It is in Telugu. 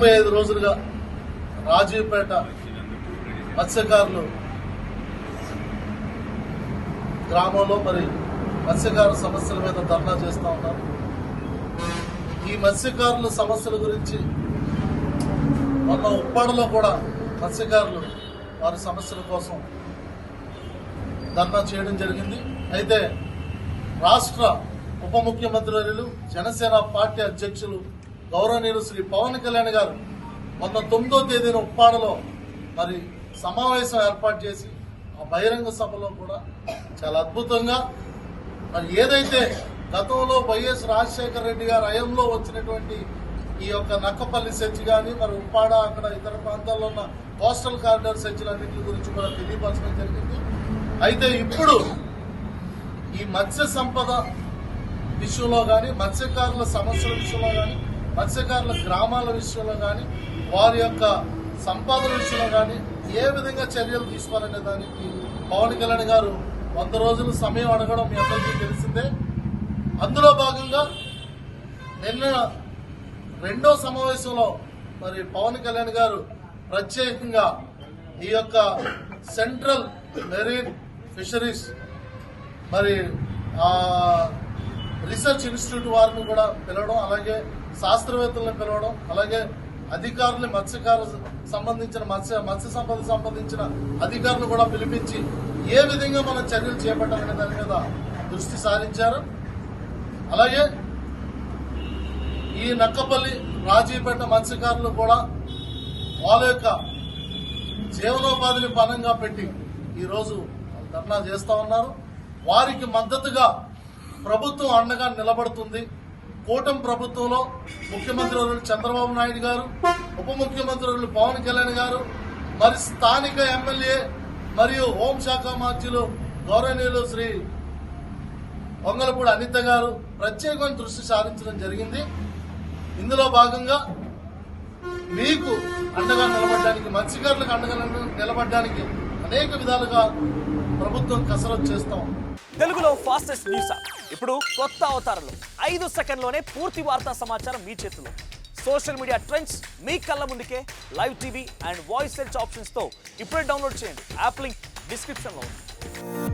35 రోజులుగా రాజీవ్పేట మత్స్యకారులు గ్రామంలో మరి మత్స్యకారుల సమస్యల మీద ధర్నా చేస్తూ ఉన్నారు. ఈ మత్స్యకారుల సమస్యల గురించి మొన్న ఉప్పాడలో కూడా మత్స్యకారులు వారి సమస్యల కోసం ధర్నా చేయడం జరిగింది. అయితే రాష్ట్ర ఉప ముఖ్యమంత్రి వర్యులు జనసేన పార్టీ అధ్యక్షులు గౌరవనీయులు శ్రీ పవన్ కళ్యాణ్ గారు మొన్న 9వ తేదీన ఉప్పాడలో మరి సమావేశం ఏర్పాటు చేసి ఆ బహిరంగ సభలో కూడా చాలా అద్భుతంగా మరి ఏదైతే గతంలో వైఎస్ రాజశేఖర రెడ్డి గారు హయాంలో వచ్చినటువంటి ఈ యొక్క నక్కపల్లి సెర్చ్ కానీ మరి ఉప్పాడ అక్కడ ఇతర ప్రాంతాల్లో ఉన్న కోస్టల్ కారిడార్ సెర్చ్లన్నింటి గురించి కూడా తెలియపరచడం జరిగింది. అయితే ఇప్పుడు ఈ మత్స్య సంపద విషయంలో కానీ మత్స్యకారుల సమస్యల విషయంలో కానీ మత్స్యకారుల గ్రామాల విషయంలో కానీ వారి యొక్క సంపాదన విషయంలో కానీ ఏ విధంగా చర్యలు తీసుకోవాలనే దానికి పవన్ కళ్యాణ్ గారు 100 రోజులు సమయం అడగడం మీ అందరికీ తెలిసిందే. అందులో భాగంగా నిన్న 2వ సమావేశంలో మరి పవన్ కళ్యాణ్ గారు ప్రత్యేకంగా ఈ యొక్క సెంట్రల్ మెరీన్ ఫిషరీస్ మరి రీసెర్చ్ ఇన్స్టిట్యూట్ వారిని కూడా పిలవడం, అలాగే శాస్త్రవేత్తలను పిలవడం, అలాగే అధికారులు మత్స్య సంపద సంబంధించిన అధికారులు కూడా పిలిపించి ఏ విధంగా మనం చర్యలు చేపట్టాలనే దాని మీద దృష్టి సారించారు. అలాగే ఈ నక్కపల్లి రాజీపేట మత్స్యకారులు కూడా వాళ్ళ యొక్క జీవనోపాధిని పణంగా పెట్టి ఈరోజు ధర్నా చేస్తా ఉన్నారు. వారికి మద్దతుగా ప్రభుత్వం అండగా నిలబడుతుంది. కూటమి ప్రభుత్వంలో ముఖ్యమంత్రి వర్యులు చంద్రబాబు నాయుడు గారు, ఉప ముఖ్యమంత్రి వర్యులు పవన్ కళ్యాణ్ గారు, మరి స్థానిక ఎమ్మెల్యే మరియు హోంశాఖ మంత్రులు గౌరవనీయులు శ్రీ వంగలపూడి అనిత గారు ప్రత్యేకమైన దృష్టి సారించడం జరిగింది. ఇందులో భాగంగా మీకు అండగా నిలబడడానికి, మత్స్యకారులకు అండగా నిలబడడానికి అనేక విధాలుగా ప్రభుత్వం కసరత్తు చేస్తాం. తెలుగులో ఫాస్టెస్ట్ న్యూస్ యాప్ ఇప్పుడు కొత్త అవతారంలో 5 సెకండ్లోనే పూర్తి వార్తా సమాచారం మీ చేతిలో. సోషల్ మీడియా ట్రెండ్స్ మీ కళ్ళ ముందుకే live TV and voice search options తో ఇప్పుడే డౌన్లోడ్ చేయండి. యాప్ లింక్ డిస్క్రిప్షన్ లో ఉంది.